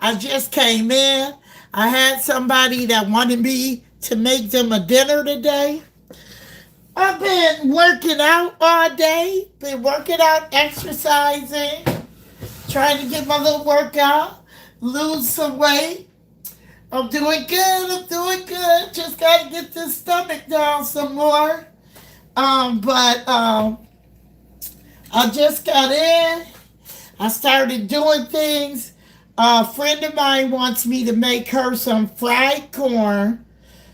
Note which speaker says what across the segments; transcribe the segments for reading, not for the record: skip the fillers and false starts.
Speaker 1: I just came in. I had somebody that wanted me to make them a dinner today. I've been working out all day, been working out, exercising, trying to get my little workout, lose some weight. I'm doing good. I'm doing good. Just got to get this stomach down some more. But I just got in. I started doing things. A friend of mine wants me to make her some fried corn,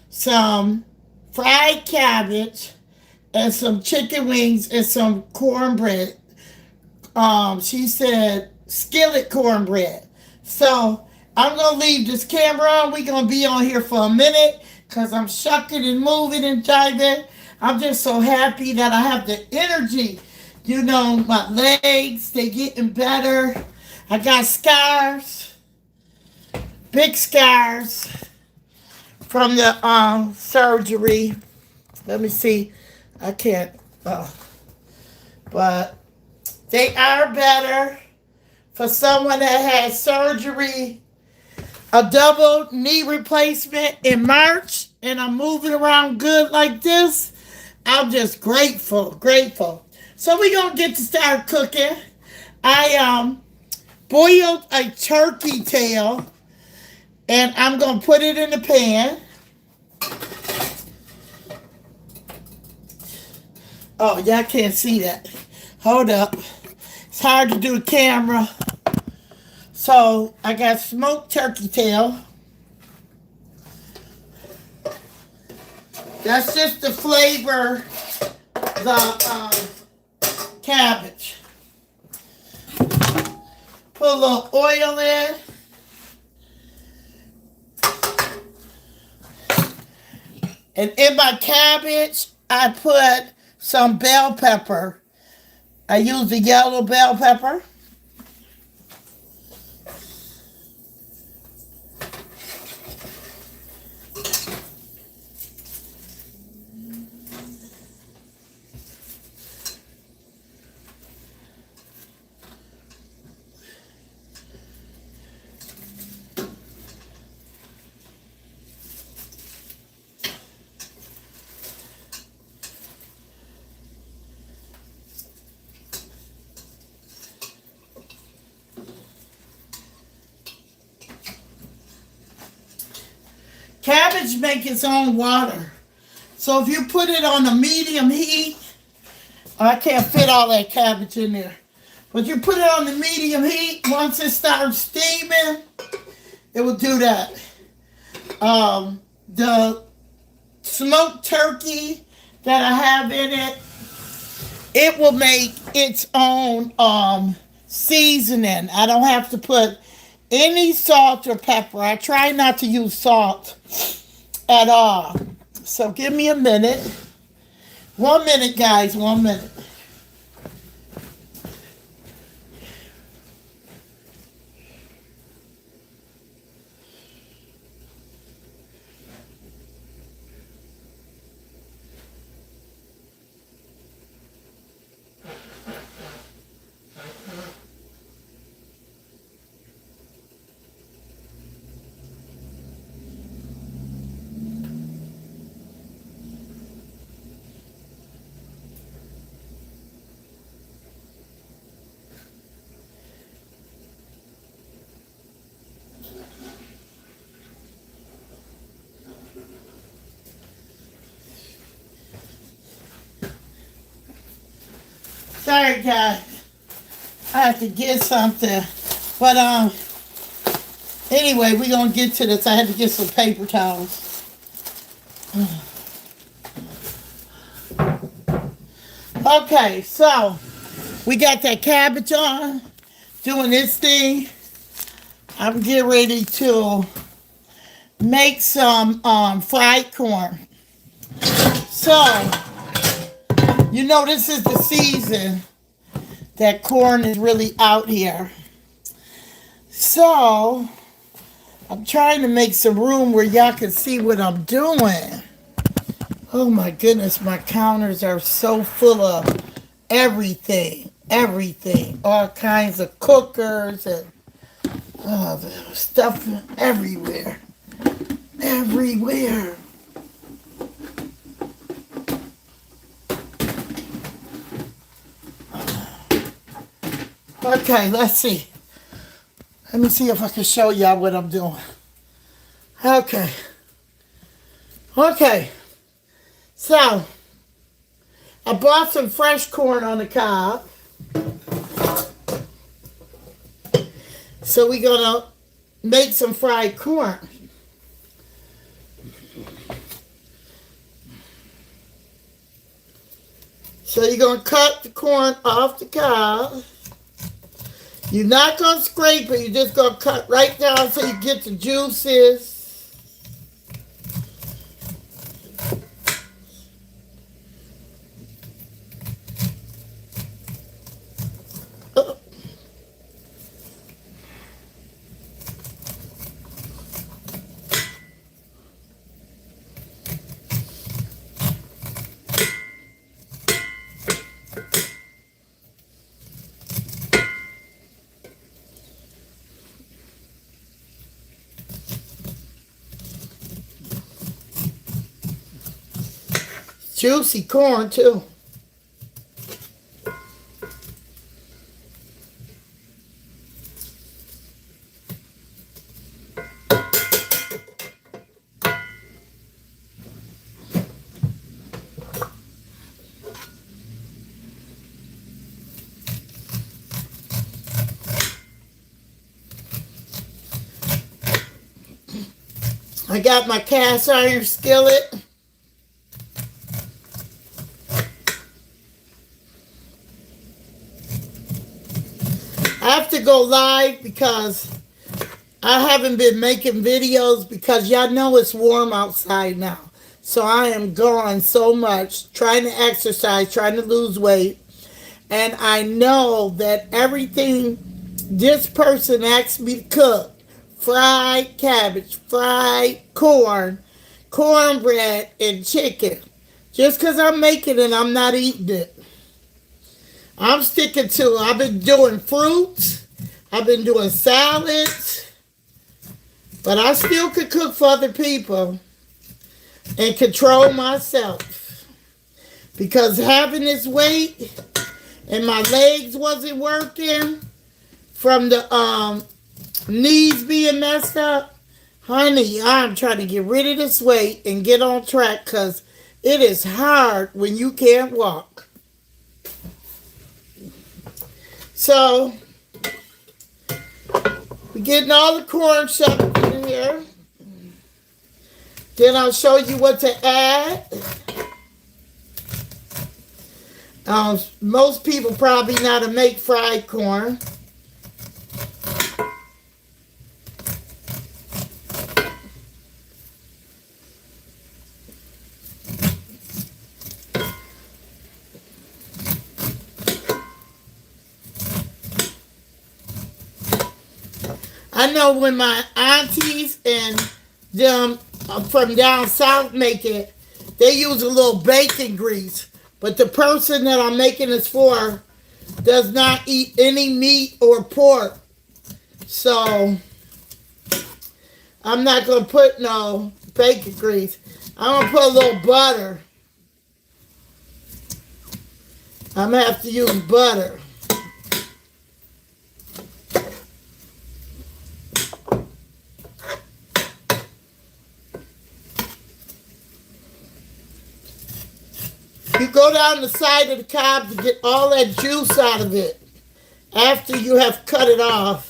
Speaker 1: some fried cabbage, and some chicken wings and some cornbread. She said skillet cornbread. So I'm gonna leave this camera on. We're gonna be on here for a minute because I'm shucking and moving and jiving. I'm just so happy that I have the energy. You know, my legs, they getting better. I got scars, big scars from the surgery. Let me see. I can't, but they are better for someone that had surgery, a double knee replacement in March, and I'm moving around good like this. I'm just grateful. So we're going to get to start cooking. I boiled a turkey tail, and I'm going to put it in the pan. Oh, y'all can't see that. Hold up. It's hard to do a camera. So I got smoked turkey tail. That's just to flavor the cabbage. Put a little oil in. And in my cabbage, I put some bell pepper. I use the yellow bell pepper. Cabbage make its own water. So if you put it on a medium heat, I can't fit all that cabbage in there. But you put it on the medium heat, once it starts steaming, it will do that. The smoked turkey that I have in it, it will make its own seasoning. I don't have to put any salt or pepper. I try not to use salt at all. So give me a minute. 1 minute, guys. 1 minute. Sorry, guys. I have to get something. But, anyway, we're going to get to this. I had to get some paper towels. Okay, so we got that cabbage on, doing this thing. I'm getting ready to make some fried corn. So, you know this is the season that corn is really out here. So, I'm trying to make some room where y'all can see what I'm doing. Oh my goodness, my counters are so full of everything. All kinds of cookers and Oh, there was stuff everywhere. Everywhere. Okay, let's see. Let me see if I can show y'all what I'm doing. Okay. Okay. So, I bought some fresh corn on the cob. So we're going to make some fried corn. So you're going to cut the corn off the cob. You're not going to scrape it. You're just going to cut right down so you get the juices. Juicy corn, too. I got my cast iron skillet. I have to go live because I haven't been making videos because y'all know it's warm outside now. So I am gone so much, trying to exercise, trying to lose weight. And I know that everything this person asked me to cook, fried cabbage, fried corn, cornbread, and chicken. Just because I'm making it, I'm not eating it. I'm sticking to, I've been doing fruits, I've been doing salads, but I still could cook for other people and control myself. Because having this weight and my legs wasn't working from the knees being messed up, honey, I'm trying to get rid of this weight and get on track because it is hard when you can't walk. So, we're getting all the corn shoved in here. Then I'll show you what to add. Most people probably know how to make fried corn. I know when my aunties and them from down south make it, they use a little bacon grease. But the person that I'm making this for does not eat any meat or pork. So I'm not going to put no bacon grease. I'm going to put a little butter. I'm going to have to use butter. You go down the side of the cob to get all that juice out of it after you have cut it off.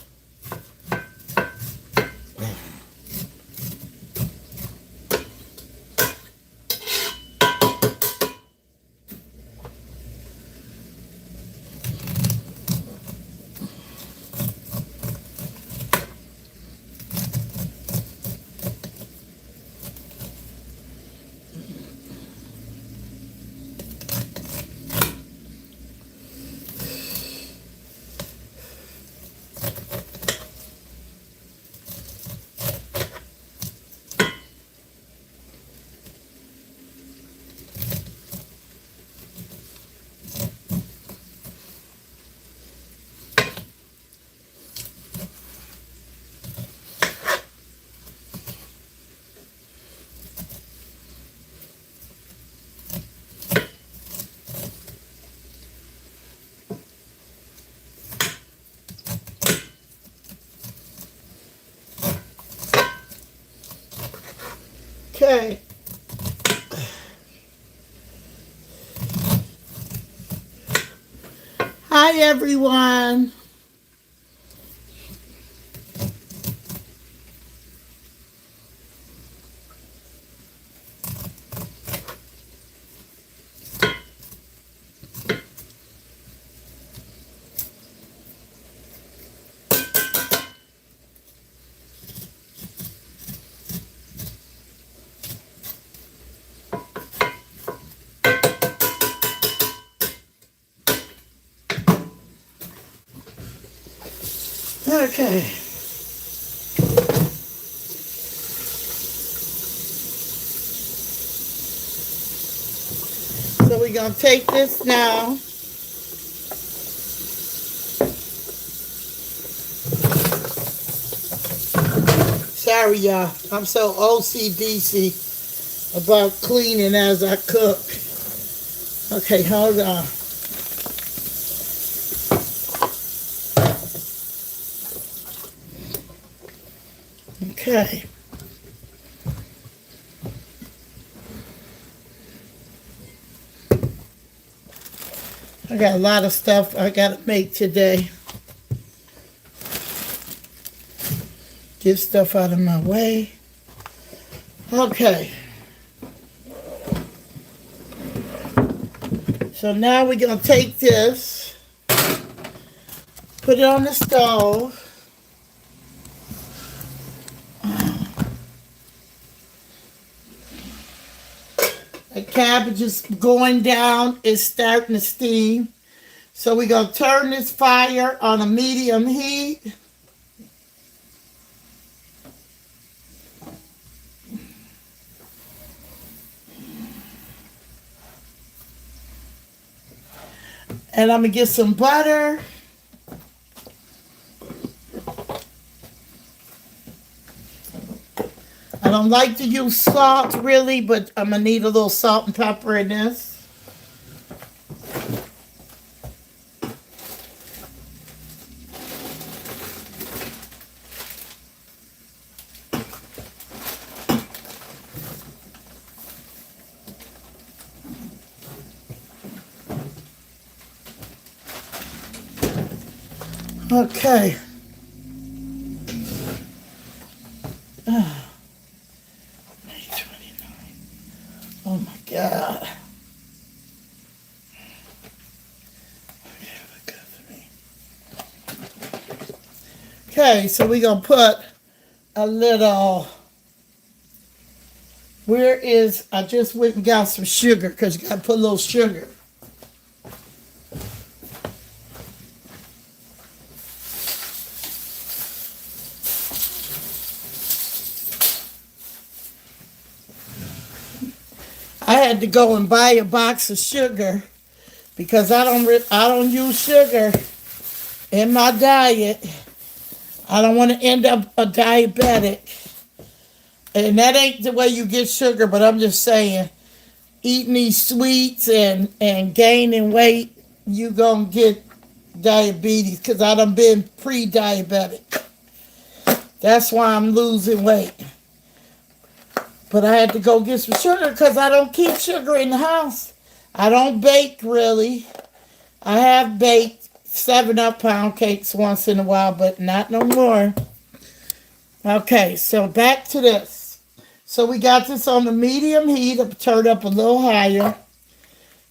Speaker 1: Okay. Hi, everyone. Okay. So we're going to take this now. Sorry, y'all. I'm so OCDC about cleaning as I cook. Okay, hold on. Okay. I got a lot of stuff I got to make today. Get stuff out of my way. Okay. So now we're going to take this, put it on the stove. The cabbage is going down, it's starting to steam. So we're going to turn this fire on a medium heat. And I'm going to get some butter. I don't like to use salt really, but I'm going to need a little salt and pepper in this. Okay. May 29. Oh my God. Okay, so we're going to put a little, I just went and got some sugar because you got to put a little sugar. I had to go and buy a box of sugar because I don't use sugar in my diet. I don't want to end up a diabetic. And that ain't the way you get sugar, but I'm just saying, eating these sweets and gaining weight, you gonna get diabetes because I done been pre-diabetic. That's why I'm losing weight. But I had to go get some sugar because I don't keep sugar in the house. I don't bake really. I have baked 7-Up pound cakes once in a while, but not no more. Okay, so back to this. So we got this on the medium heat. I turned up a little higher.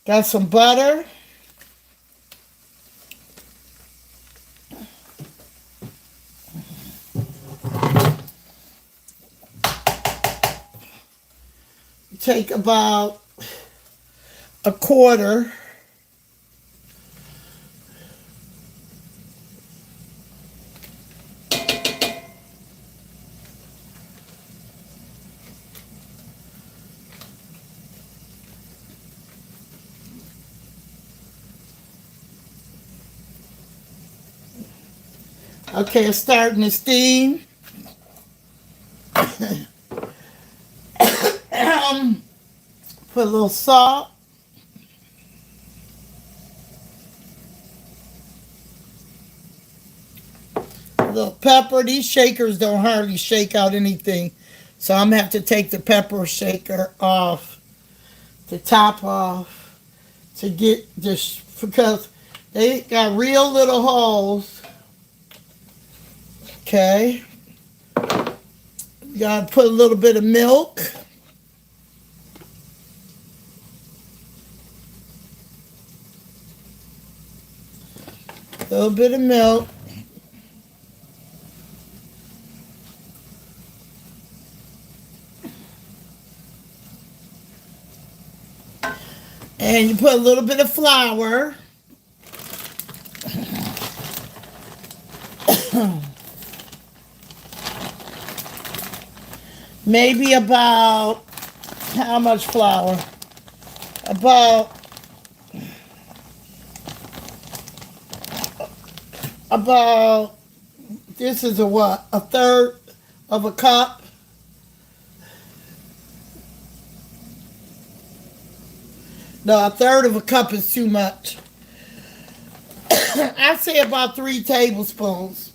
Speaker 1: Got some butter. Take about a quarter. Okay, it's starting to steam. Put a little salt. A little pepper. These shakers don't hardly shake out anything. So I'm going to have to take the pepper shaker off, the top off, to get this, because they got real little holes. Okay. You got to put a little bit of milk. A little bit of milk. And you put a little bit of flour. Maybe about, how much flour? About, this is a what? A third of a cup. No, a third of a cup is too much. I'd say about 3 tablespoons.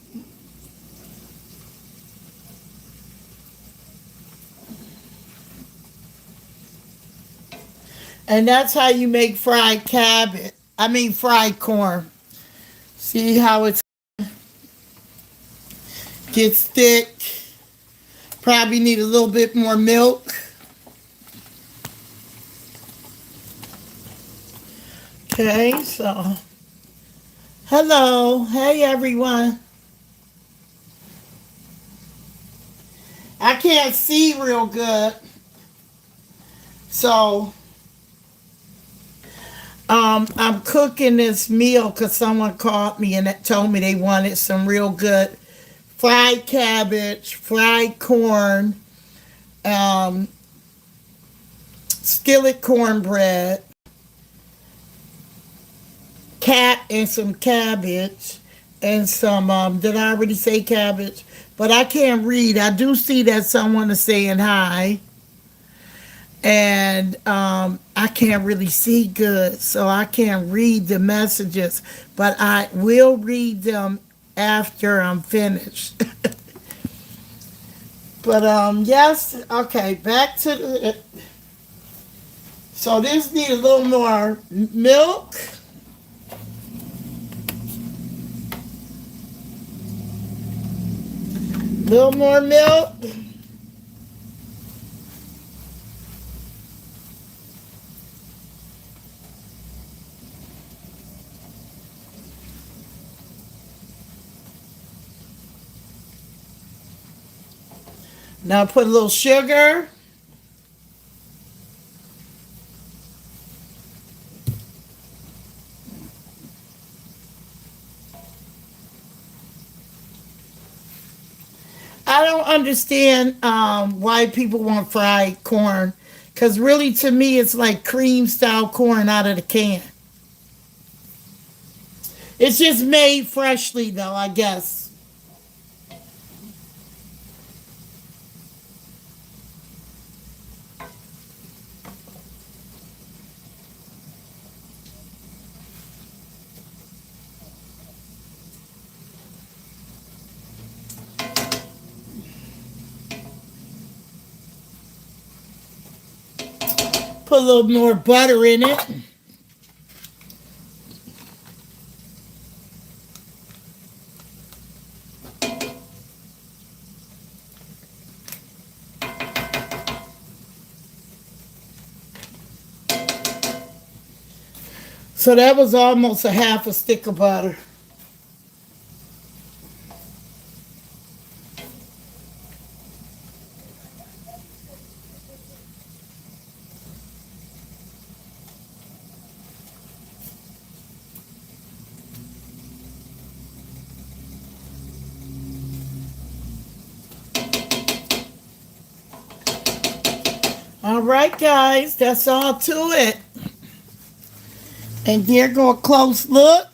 Speaker 1: And that's how you make fried cabbage. I mean fried corn. See how it gets thick? Probably need a little bit more milk. Okay, so hello. Hey everyone. I can't see real good. So I'm cooking this meal because someone called me and told me they wanted some real good fried cabbage, fried corn, skillet cornbread, and some cabbage, and some, did I already say cabbage? But I can't read. I do see that someone is saying hi. And I can't really see good, so I can't read the messages, but I will read them after I'm finished. But yes, okay, back to the, so this need a little more milk. A little more milk. Now put a little sugar. I don't understand why people want fried corn, because really to me it's like cream style corn out of the can. It's just made freshly though, I guess. Put a little more butter in it. So that was almost a half a stick of butter. All right, guys, that's all to it. And there go a close look.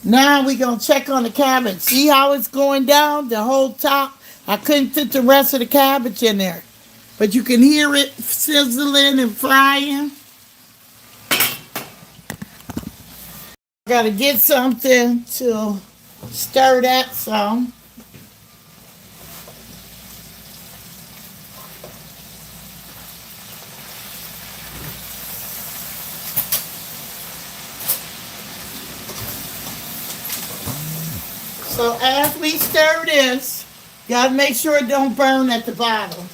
Speaker 1: Now we're going to check on the cabbage. See how it's going down the whole top? I couldn't fit the rest of the cabbage in there. But you can hear it sizzling and frying. Got to get something to stir that some. So as we stir this, you gotta make sure it don't burn at the bottom.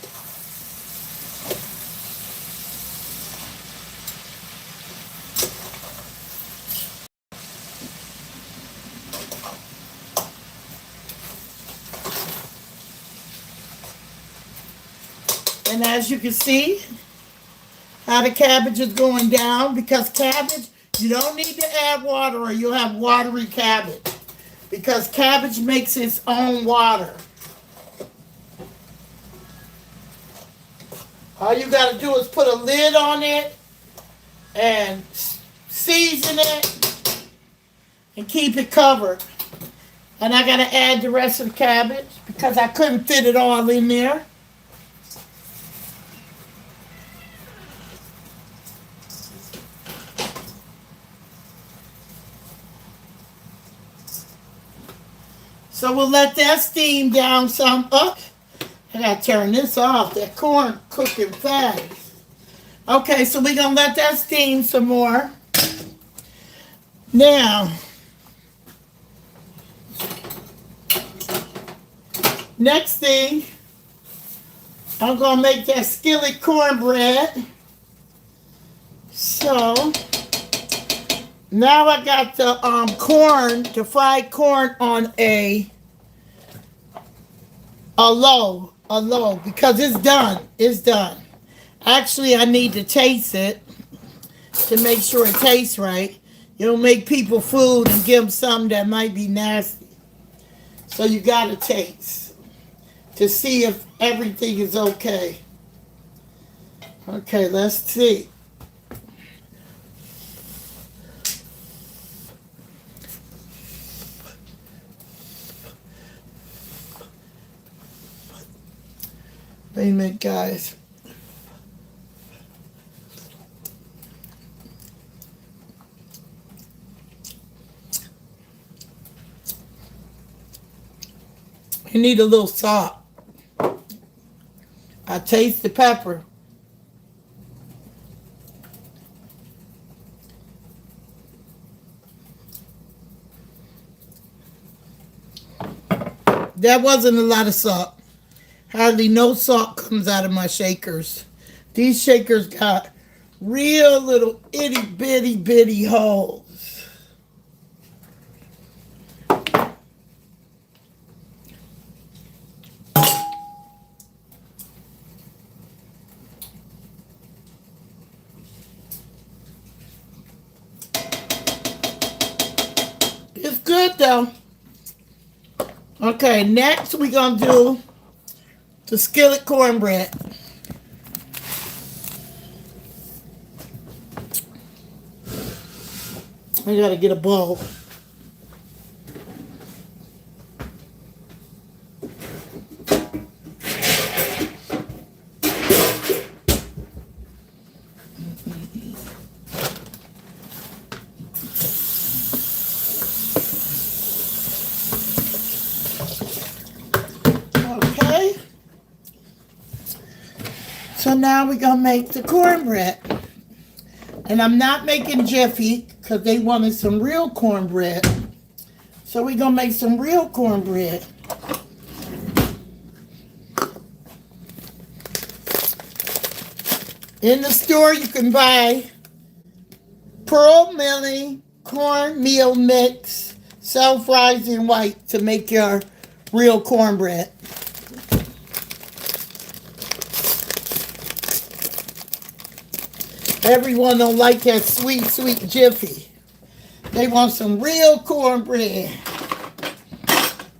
Speaker 1: And as you can see, how the cabbage is going down, because cabbage, you don't need to add water or you'll have watery cabbage, because cabbage makes its own water. All you got to do is put a lid on it and season it and keep it covered. And I got to add the rest of the cabbage because I couldn't fit it all in there. So we'll let that steam down some. Oh, I gotta turn this off. That corn cooking fast. Okay, so we're gonna let that steam some more. Now, next thing, I'm gonna make that skillet cornbread. So now I got the corn, the fried corn on a low, because it's done. It's done. Actually, I need to taste it to make sure it tastes right. You don't make people food and give them something that might be nasty. So you got to taste to see if everything is okay. Okay, let's see. Wait a minute, guys. You need a little salt. I taste the pepper. That wasn't a lot of salt. Hardly no salt comes out of my shakers. These shakers got real little itty bitty holes. It's good though. Okay, next we're gonna do the skillet cornbread. I gotta get a bowl. Okay. So now we're going to make the cornbread. And I'm not making Jiffy because they wanted some real cornbread. So we're going to make some real cornbread. In the store you can buy pearl milling cornmeal mix, self-rising white to make your real cornbread. Everyone don't like that sweet Jiffy. They want some real cornbread.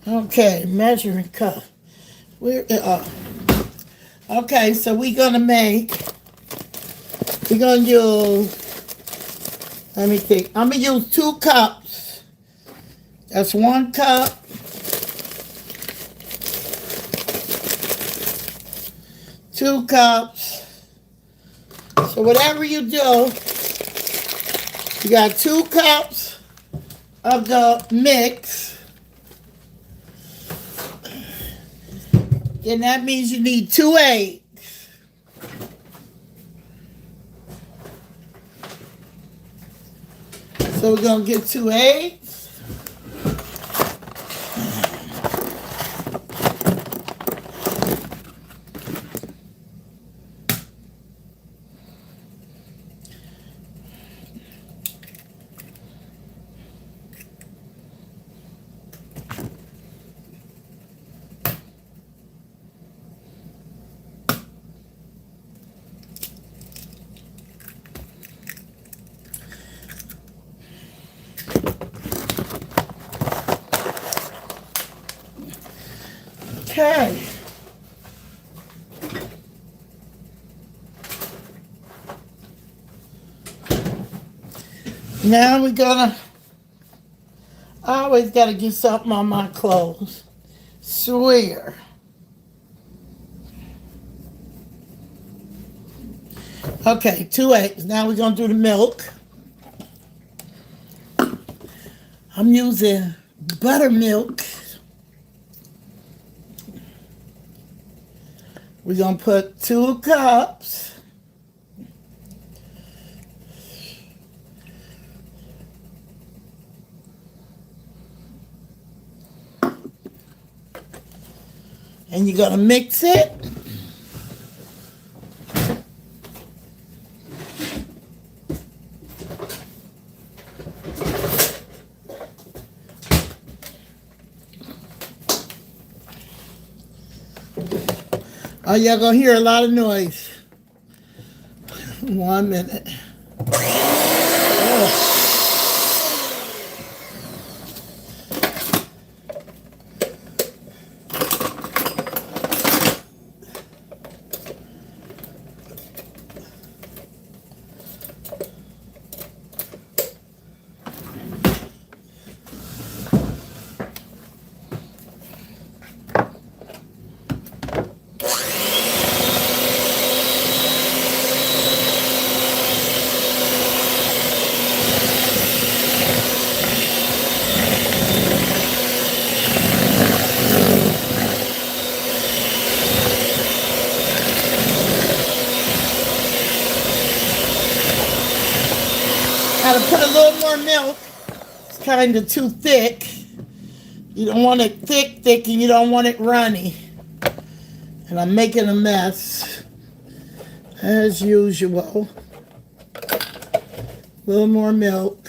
Speaker 1: Okay, measuring cup. Okay, so we're gonna use, let me think. I'm gonna use 2 cups. That's 1 cup. 2 cups. So whatever you do, you got 2 cups of the mix. Then that means you need 2 eggs. So we're going to get 2 eggs. Okay. Now we're gonna, I always gotta get something on my clothes. Swear. Okay, 2 eggs. Now we're gonna do the milk. I'm using buttermilk. We're gonna put 2 cups. And you're gonna mix it. Oh, y'all gonna hear a lot of noise. 1 minute. Oh. Gotta put a little more milk. It's kind of too thick. You don't want it thick, and you don't want it runny. And I'm making a mess, as usual. A little more milk.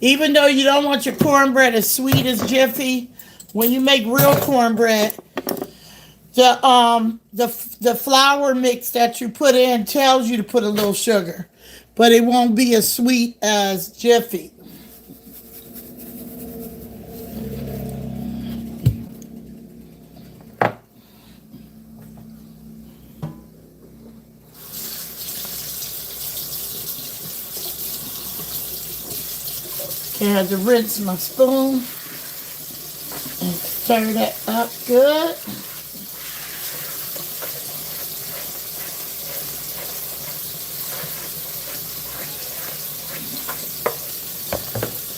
Speaker 1: Even though you don't want your cornbread as sweet as Jiffy, when you make real cornbread, the flour mix that you put in tells you to put a little sugar, but it won't be as sweet as Jiffy. I had to rinse my spoon and stir that up good.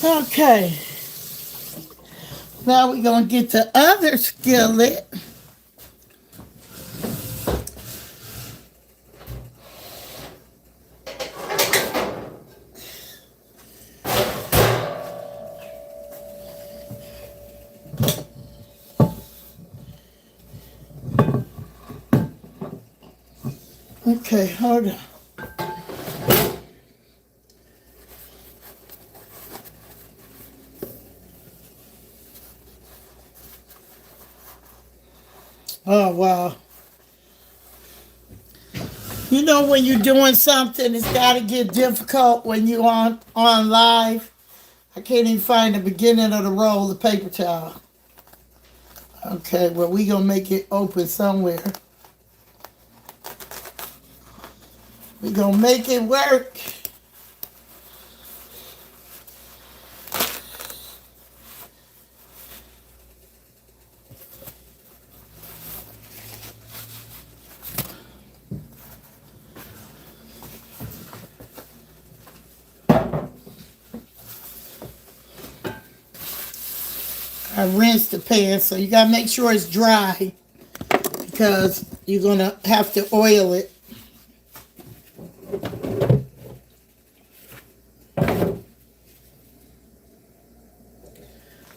Speaker 1: Okay. Now we're going to get the other skillet. Okay, hold on. Oh, wow. You know when you're doing something, it's got to get difficult when you're on live. I can't even find the beginning of the roll of paper towel. Okay, well, we going to make it open somewhere. We going to make it work. I rinsed the pan, so you got to make sure it's dry because you're going to have to oil it.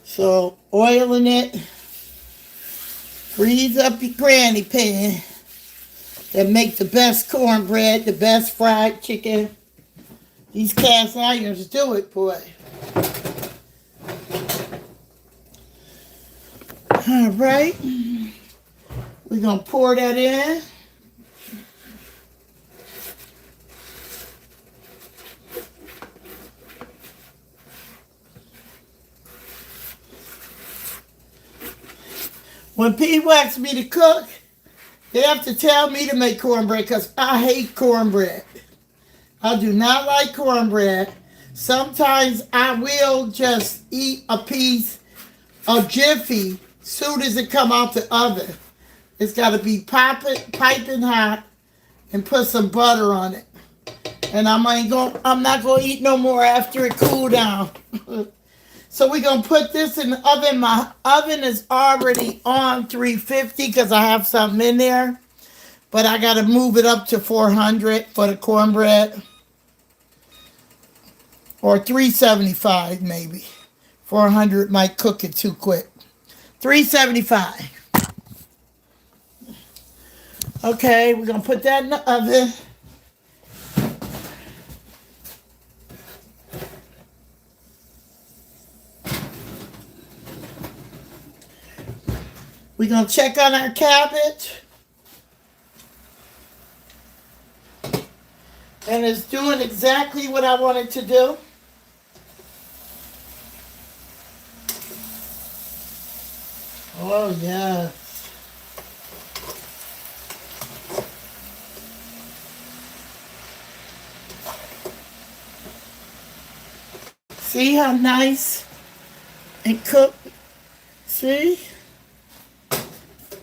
Speaker 1: So, oiling it. Freeze up your granny pan that make the best cornbread, the best fried chicken. These cast irons do it, boy. All right. We're going to pour that in. When people ask me to cook, they have to tell me to make cornbread because I hate cornbread. I do not like cornbread. Sometimes I will just eat a piece of Jiffy soon as it come out the oven. It's got to be piping hot and put some butter on it. And I'm not going to eat no more after it cool down. So we're going to put this in the oven. My oven is already on 350 because I have something in there. But I got to move it up to 400 for the cornbread. Or 375 maybe. 400 might cook it too quick. 375. Okay, we're going to put that in the oven. We're going to check on our cabbage. And it's doing exactly what I want it to do. Oh, yeah. See how nice and cooked? See?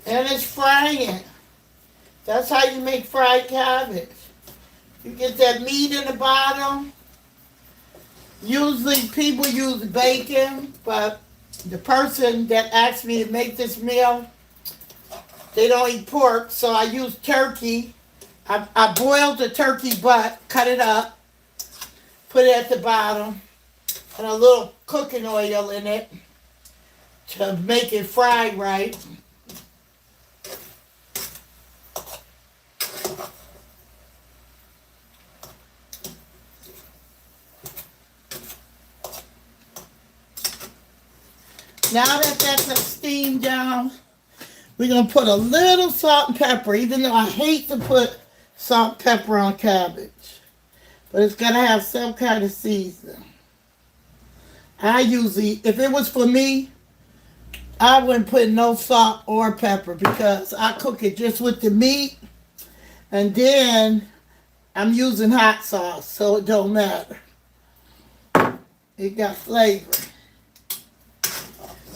Speaker 1: And it's frying. That's how you make fried cabbage. You get that meat in the bottom. Usually people use bacon, but the person that asked me to make this meal, they don't eat pork, so I use turkey. I boiled the turkey butt, cut it up, put it at the bottom, and a little cooking oil in it to make it fry right. Now that that's steamed down, we're going to put a little salt and pepper, even though I hate to put salt and pepper on cabbage. But it's got to have some kind of seasoning. I usually, if it was for me, I wouldn't put no salt or pepper because I cook it just with the meat. And then I'm using hot sauce, so it don't matter. It got flavor.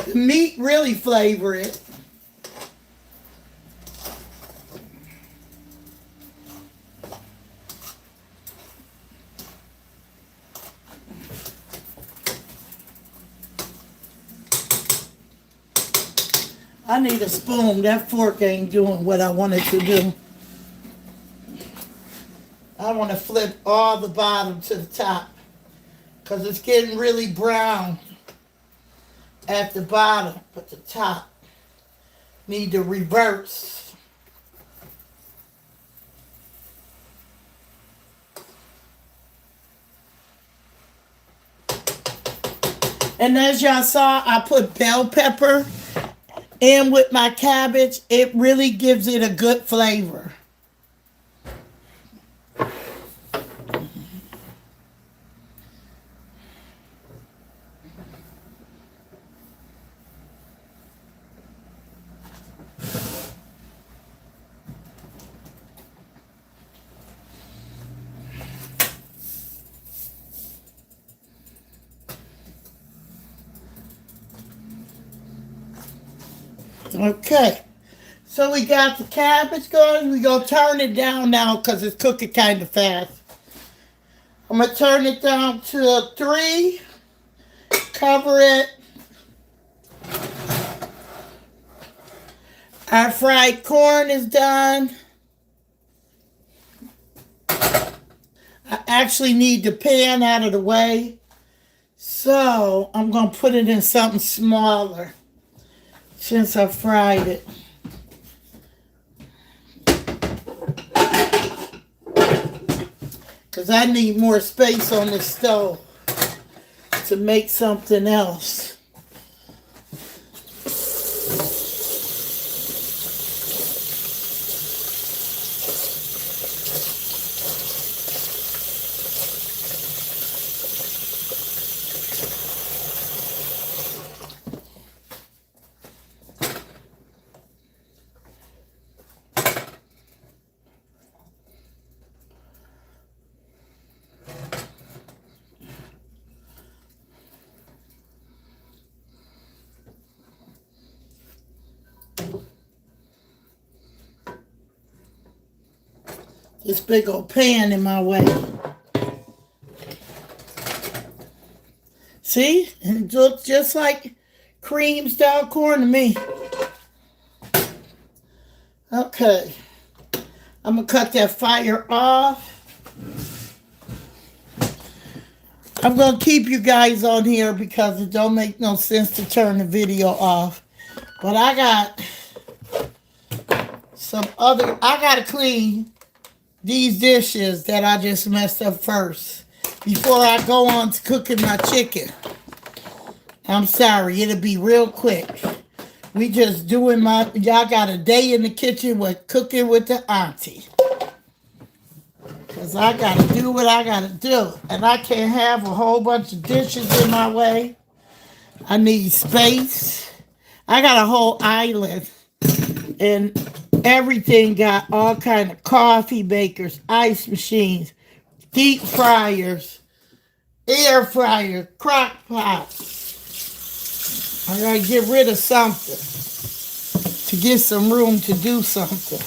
Speaker 1: The meat really flavor it. I need a spoon. That fork ain't doing what I want it to do. I want to flip all the bottom to the top because it's getting really brown at the bottom, but the top need to reverse. And as y'all saw, I put bell pepper in with my cabbage. It really gives it a good flavor. Okay, so we got the cabbage going. We're going to turn it down now because it's cooking kind of fast. I'm going to turn it down to 3. Cover it. Our fried corn is done. I actually need the pan out of the way. So I'm going to put it in something smaller since I fried it. because I need more space on the stove to make something else. This big old pan in my way. See? And it looks just like cream style corn to me. Okay. I'm going to cut that fire off. I'm going to keep you guys on here because it don't make no sense to turn the video off. But I got I got to clean these dishes that I just messed up first before I go on to cooking my chicken. I'm sorry, it'll be real quick. We just doing y'all got a day in the kitchen with cooking with the auntie. Because I got to do what I got to do. And I can't have a whole bunch of dishes in my way. I need space. I got a whole island. And everything got all kind of coffee makers, ice machines, deep fryers, air fryer, crock pots. I gotta get rid of something to get some room to do something.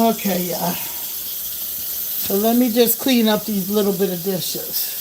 Speaker 1: Okay, y'all. So let me just clean up these little bit of dishes.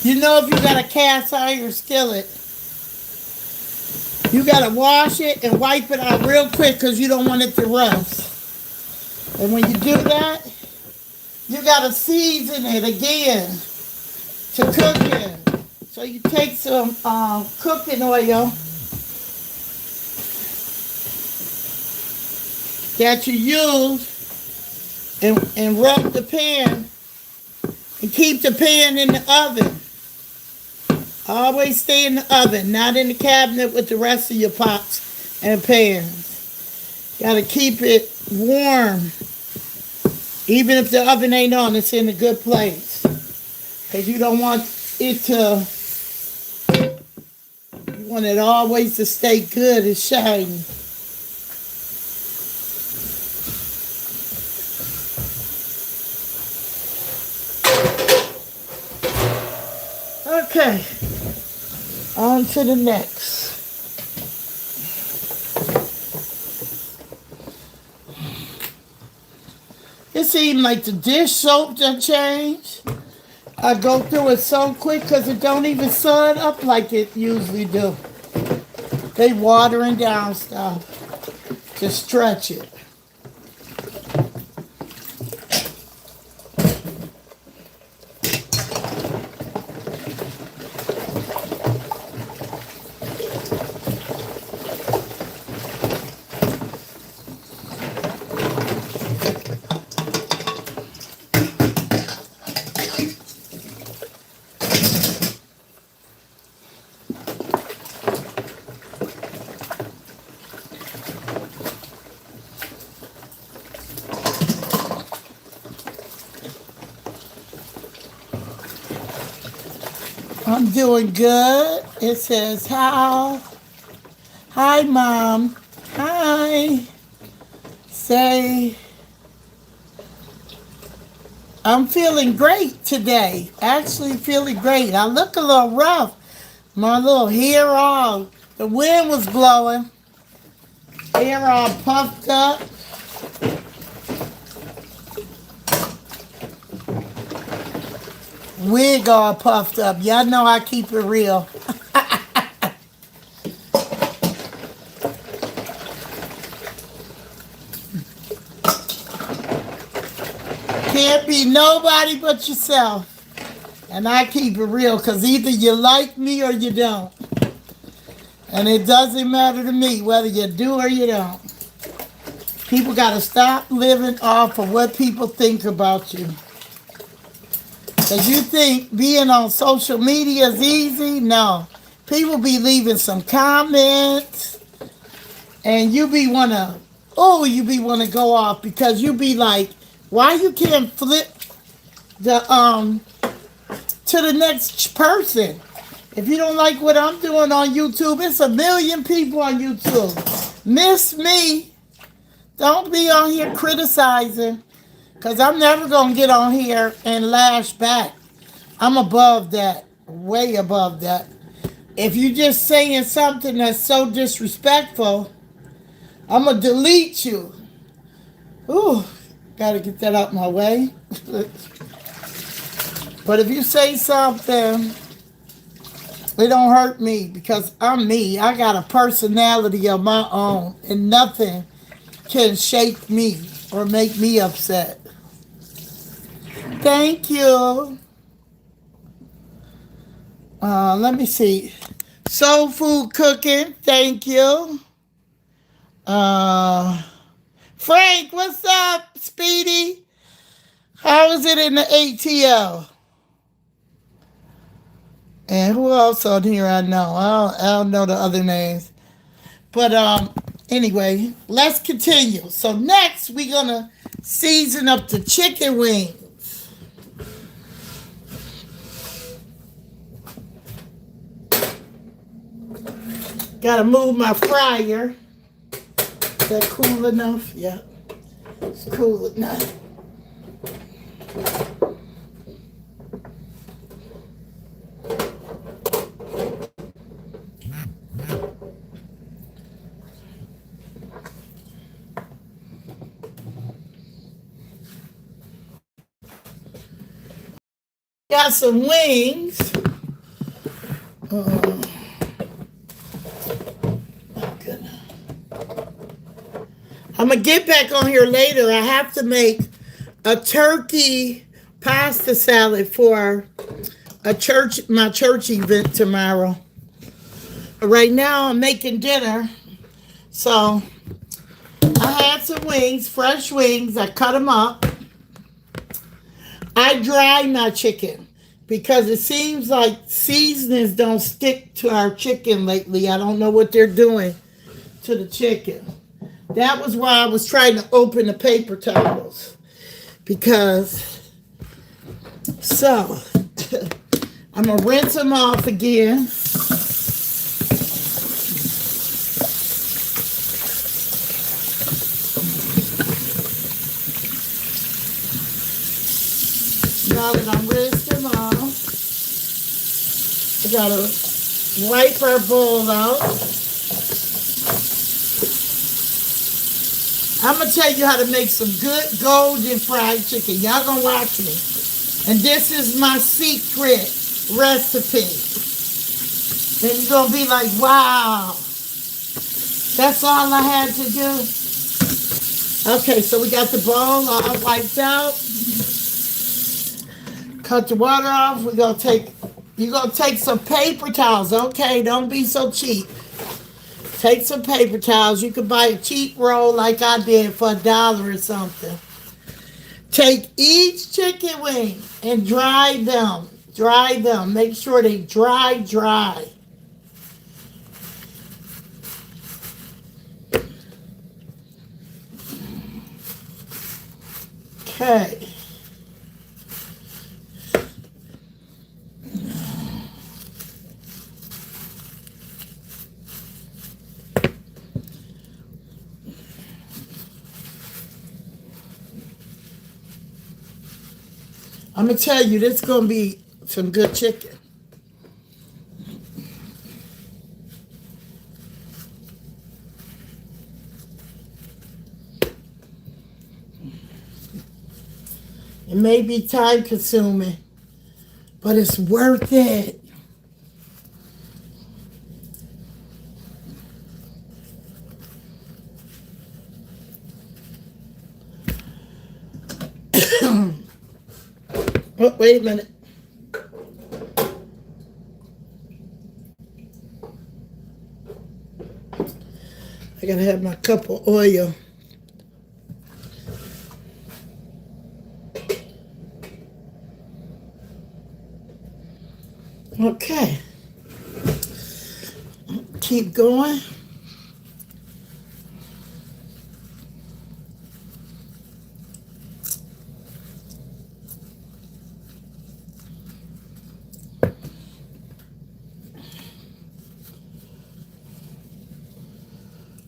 Speaker 1: You know, if you got a cast iron skillet, you got to wash it and wipe it out real quick because you don't want it to rust. And when you do that, you got to season it again to cook it. So you take some cooking oil that you use and rub the pan and keep the pan in the oven. Always stay in the oven, not in the cabinet with the rest of your pots and pans. Got to keep it warm. Even if the oven ain't on, it's in a good place. Because you don't want it to, you want it always to stay good and shiny. Okay. On to the next. It seems like the dish soap done changed. I go through it so quick because it don't even sun up like it usually do. They watering down stuff to stretch it. I'm doing good. It says, how? Hi, Mom. Hi. Say, I'm feeling great today. Actually feeling great. I look a little rough. My little hair all, the wind was blowing. Hair all puffed up. Wig all puffed up. Y'all know I keep it real. Can't be nobody but yourself. And I keep it real because either you like me or you don't. And it doesn't matter to me whether you do or you don't. People got to stop living off of what people think about you. Because you think being on social media is easy? No. People be leaving some comments. And you be want to go off because you be like, why you can't flip the to the next person? If you don't like what I'm doing on YouTube, it's 1 million people on YouTube. Miss me. Don't be on here criticizing, because I'm never going to get on here and lash back. I'm above that, way above that. If you just saying something that's so disrespectful, I'm going to delete you. Ooh, got to get that out my way. But if you say something, it don't hurt me because I'm me. I got a personality of my own, and nothing can shake me or make me upset. Thank you. Let me see. Soul food cooking. Thank you. Frank, what's up, Speedy? How is it in the ATL? And who else on here I know? I don't know the other names. But anyway, let's continue. So next we're going to season up the chicken wings. Got to move my fryer. Is that cool enough? Yeah, it's cool enough. Got some wings. Oh, goodness. I'm going to get back on here later. I have to make a turkey pasta salad for my church event tomorrow. Right now I'm making dinner. So I had some wings, fresh wings. I cut them up. I dry my chicken because it seems like seasonings don't stick to our chicken lately. I don't know what they're doing to the chicken. That was why I was trying to open the paper towels. Because, so, I'm going to rinse them off again. Now that I'm rinsed them off, I gotta wipe our bowl out. I'm gonna tell you how to make some good golden fried chicken. Y'all gonna watch me. And this is my secret recipe. And you're gonna be like, wow, that's all I had to do. Okay, so we got the bowl all wiped out. Cut the water off. You're gonna take some paper towels, okay? Don't be so cheap. Take some paper towels. You can buy a cheap roll like I did for $1 or something. Take each chicken wing and dry them. Dry them. Make sure they dry. Okay. I'm going to tell you, this is going to be some good chicken. It may be time consuming, but it's worth it. Oh, wait a minute. I gotta have my cup of oil. Okay. Keep going.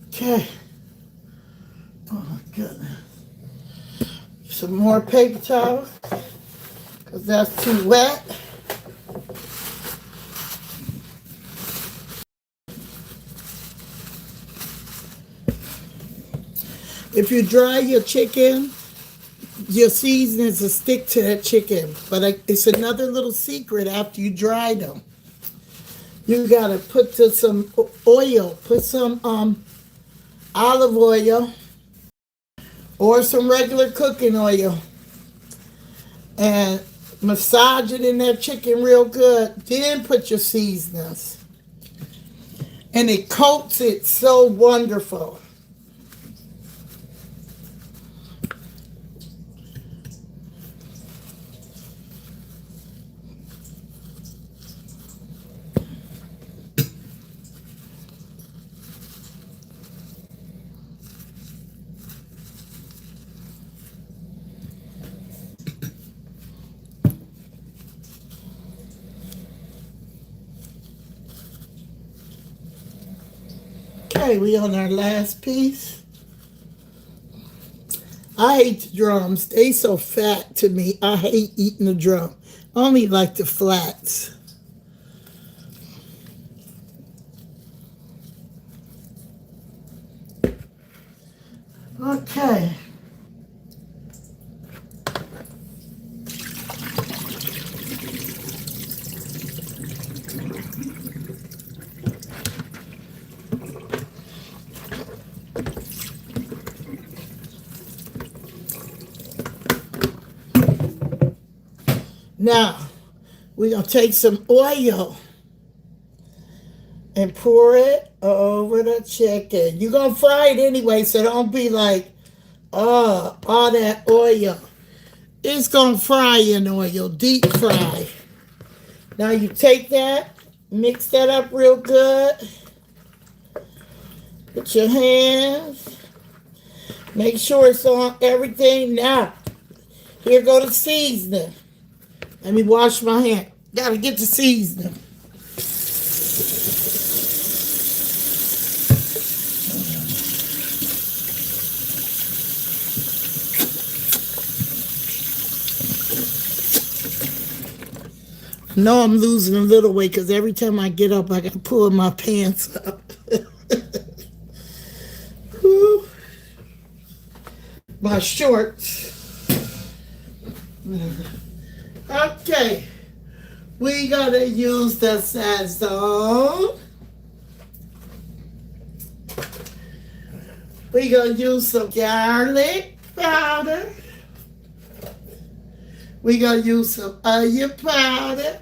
Speaker 1: Okay. Oh my goodness. Some more paper towels, because that's too wet. If you dry your chicken, your seasonings will stick to that chicken. But it's another little secret after you dry them. You gotta put some oil, put some olive oil or some regular cooking oil and massage it in that chicken real good. Then put your seasonings. And it coats it so wonderful. Okay, we on our last piece. I hate the drums. They so fat to me. I hate eating the drum. I only like the flats. Okay. Now, we're going to take some oil and pour it over the chicken. You're going to fry it anyway, so don't be like, oh, all that oil. It's going to fry in oil, deep fry. Now you take that, mix that up real good. Put your hands. Make sure it's on everything. Now, here go the seasoning. Let me wash my hand. Gotta get the seasoning. I know I'm losing a little weight because every time I get up, I gotta pull my pants up. My shorts. Okay, we gotta use the sazon. We gonna use some garlic powder. We gonna use some onion powder.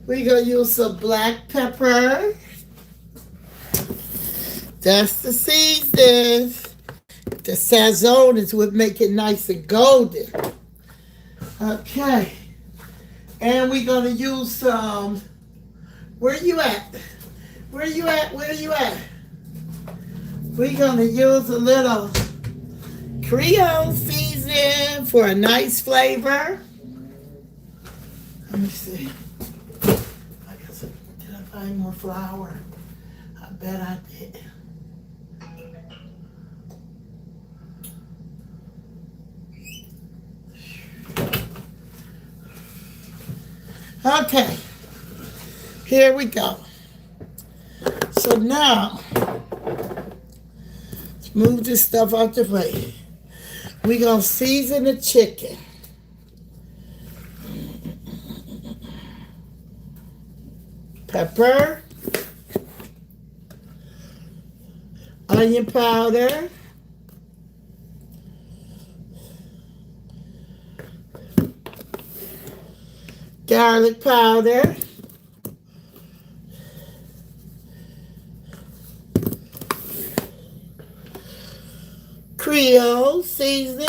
Speaker 1: We gonna use some black pepper. That's the season. The sazon is what make it nice and golden. Okay. And we're going to use some... Where you at? Where you at? Where you at? We're going to use a little Creole season for a nice flavor. Let me see. Did I find more flour? I bet I did. Okay, here we go. So now, let's move this stuff out the way. We're going to season the chicken. Pepper, onion powder, garlic powder, Creole seasoning,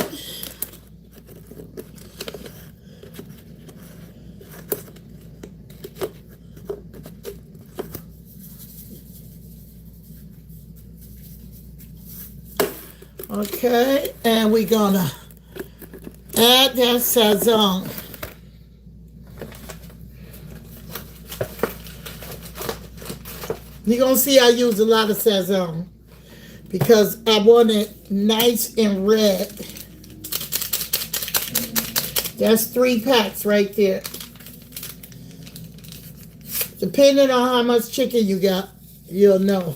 Speaker 1: okay, and we're gonna add that sazon. You're gonna see I use a lot of sazon because I want it nice and red. That's 3 packs right there. Depending on how much chicken you got, you'll know.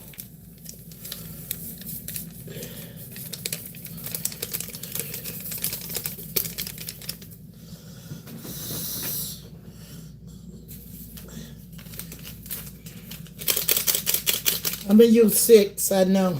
Speaker 1: I'm going to use 6, I know.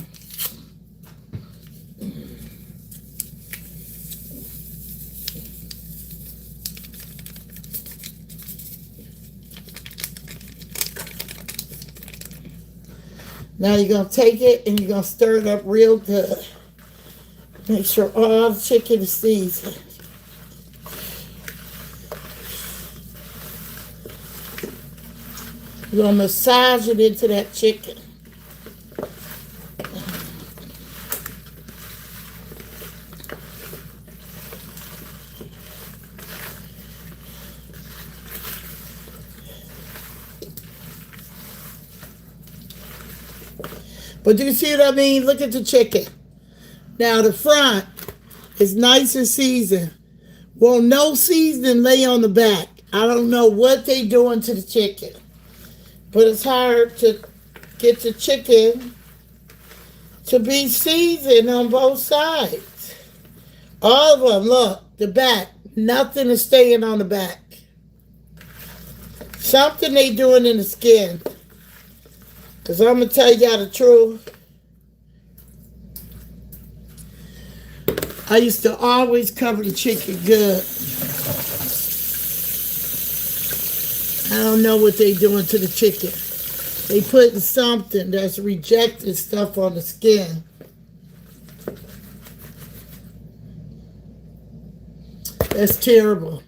Speaker 1: Now you're going to take it and you're going to stir it up real good. Make sure all the chicken is seasoned. You're going to massage it into that chicken. But you see what I mean? Look at the chicken. Now the front is nice and seasoned. Well, no seasoning lay on the back. I don't know what they doing to the chicken. But it's hard to get the chicken to be seasoned on both sides. All of them, look, the back. Nothing is staying on the back. Something they doing in the skin. Because I'm going to tell y'all the truth. I used to always cover the chicken good. I don't know what they doing to the chicken. They putting something that's rejecting stuff on the skin. That's terrible.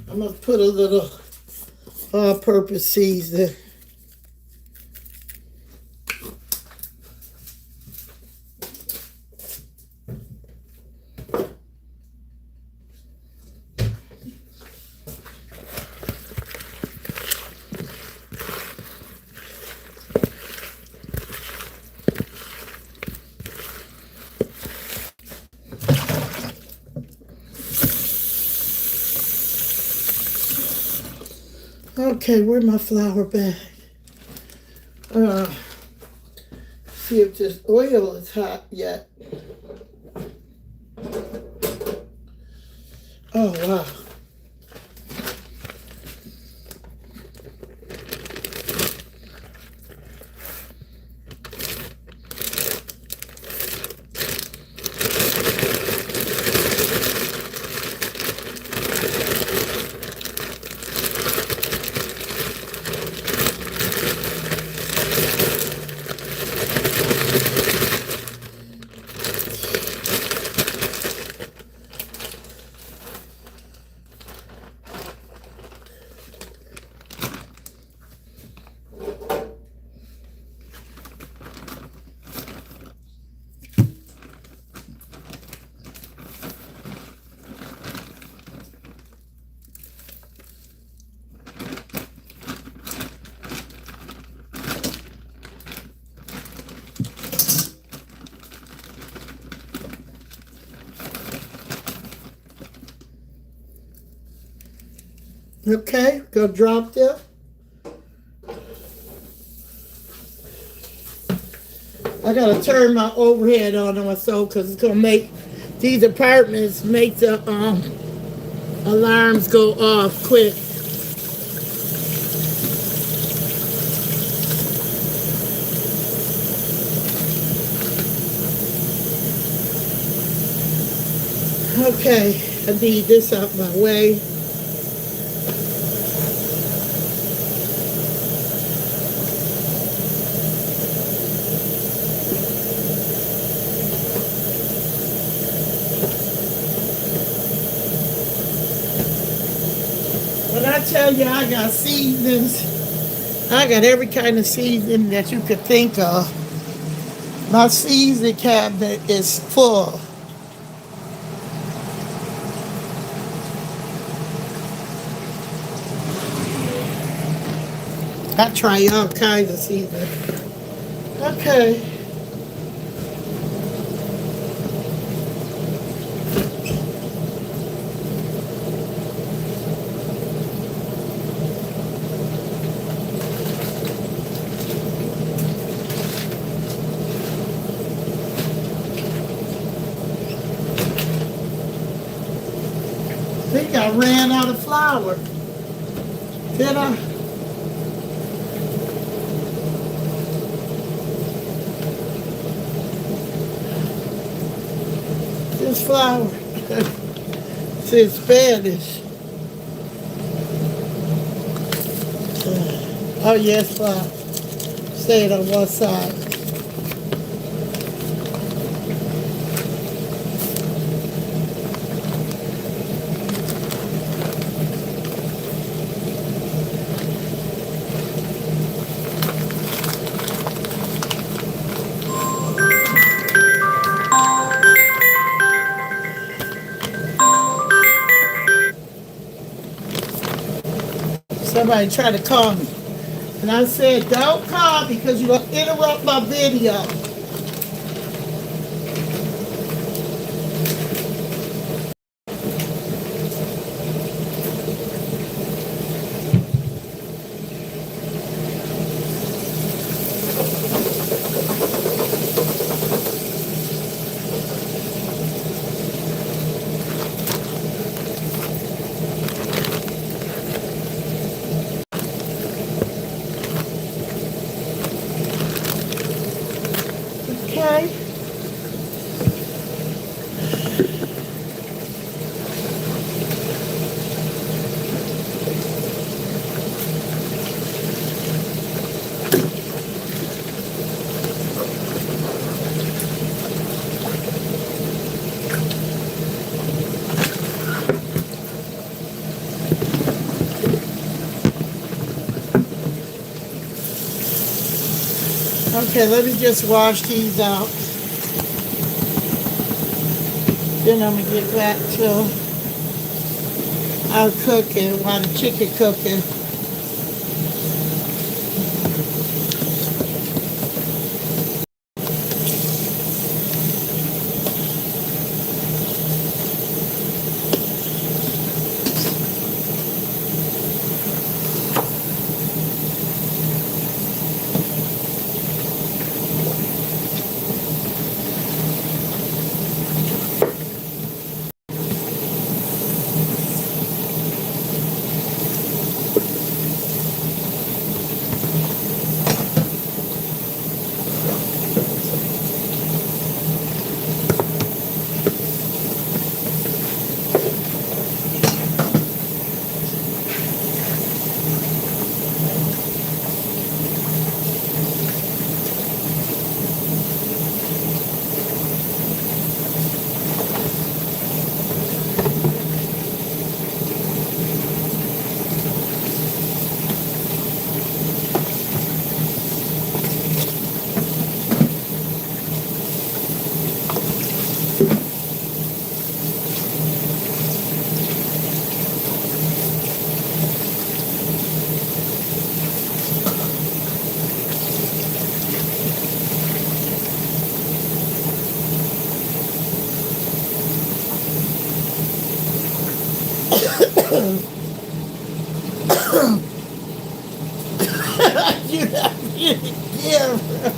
Speaker 1: I'm going to put a little all-purpose seasoning. Okay, where's my flour bag? See if this oil is hot yet. Oh, wow. Okay, go drop them. I gotta turn my overhead on also because it's gonna make these apartments make the alarms go off quick. Okay, I need this out my way. When I tell you I got seasonings, I got every kind of seasoning that you could think of. My seasoning cabinet is full. I try all kinds of seasoning. Okay. I think I ran out of flour. Did I? This flour. It's in Spanish. Oh yes, flour. Say it on one side. Somebody tried to call me. And I said, don't call because you're going to interrupt my video. Okay. Okay, let me just wash these out. Then I'm gonna get back to our cooking while the chicken cooking.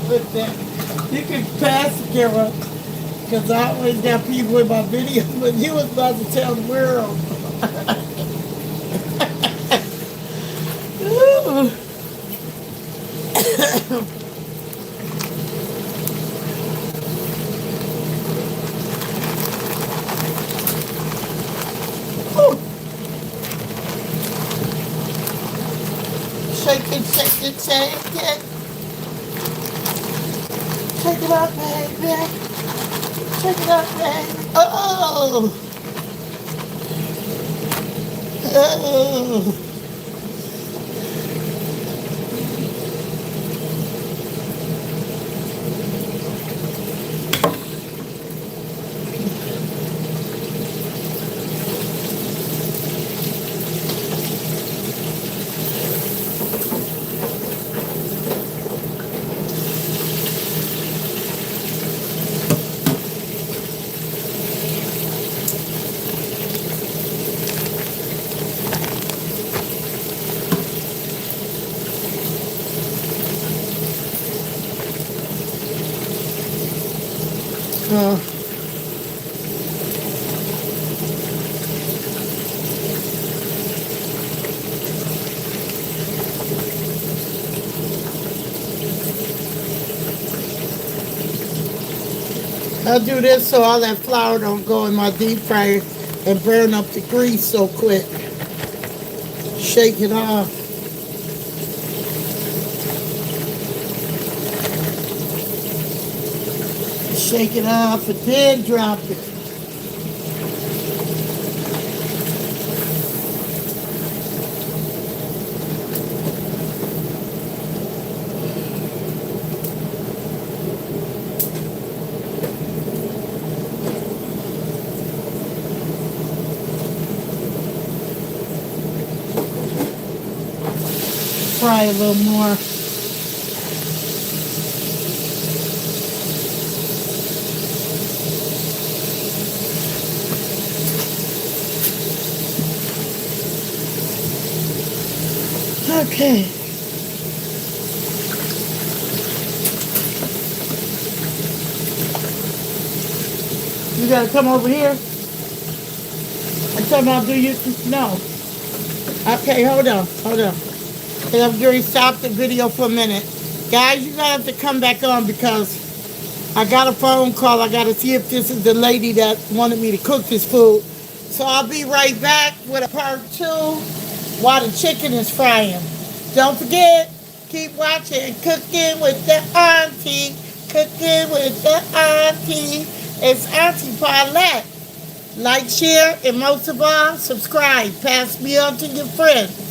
Speaker 1: with that. You can pass the camera, because I always got people in my videos, but you was about to tell the world. Ooh. Shake it, shake it, shake it. Shake it up, baby. Shake it up, baby. Oh! Oh! I'll do this so all that flour don't go in my deep fryer and burn up the grease so quick. Shake it off. Shake it off and then drop it. Fry a little more. Okay. You gotta come over here. I'm talking about, do you? No. Okay, hold on. And I'm going to stop the video for a minute. Guys, you're going to have to come back on because I got a phone call. I got to see if this is the lady that wanted me to cook this food. So I'll be right back with a part 2 while the chicken is frying. Don't forget, keep watching Cooking with the Auntie. Cooking with the Auntie. It's Auntie Paulette. Like, share, and most of all, subscribe. Pass me on to your friends.